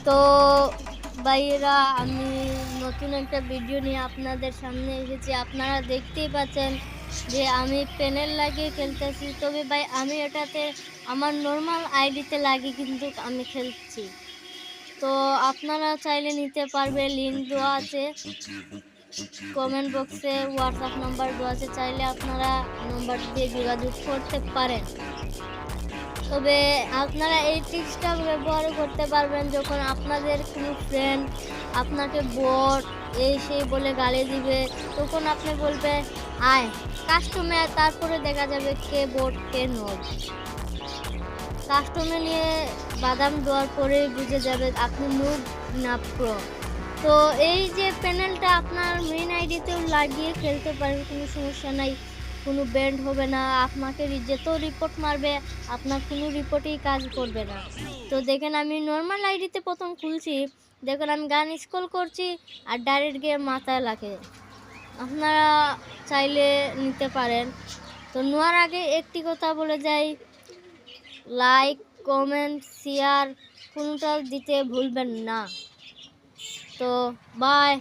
তো ভাইয়েরা, আমি নতুন একটা ভিডিও নিয়ে আপনাদের সামনে এসেছি। আপনারা দেখতেই পাচ্ছেন যে আমি প্যানেল লাগিয়ে খেলতেছি। তবে ভাই আমি এটাতে আমার নর্মাল আইডিতে লাগিয়ে কিন্তু আমি খেলছি। তো আপনারা চাইলে নিতে পারবে, লিঙ্ক দেওয়া আছে কমেন্ট বক্সে, হোয়াটসঅ্যাপ নাম্বার দেওয়া আছে, চাইলে আপনারা নাম্বার দিয়ে যোগাযোগ করতে পারেন। তবে আপনারা এই ট্রিক্সটা ব্যবহার করতে পারবেন যখন আপনাদের কোনো ফ্রেন্ড আপনাকে বট এই সেই বলে গালি দিবে, তখন আপনি বলবে আয় কাস্টমে, তারপরে দেখা যাবে কে বট কে নট। কাস্টমে নিয়ে বাদাম দেওয়ার পরে বুঝে যাবে আপনি নুব না প্রো। তো এই যে প্যানেলটা আপনার মেইন আইডিতেও লাগিয়ে খেলতে পারেন, কোনো সমস্যা নাই, কোনো ব্যান্ড হবে না। আপনাকে যত রিপোর্ট মারবে আপনার কোনো রিপোর্টেই কাজ করবে না। তো দেখেন আমি নর্মাল আইডিতে প্রথম খুলছি, দেখেন আমি গান স্ক্রল করছি আর ডাইরেক্ট গিয়ে মাথায় লাগে। আপনারা চাইলে নিতে পারেন। তো নেওয়ার আগে একটি কথা বলে যাই, লাইক কমেন্ট শেয়ার কোনোটাও দিতে ভুলবেন না। তো বাই।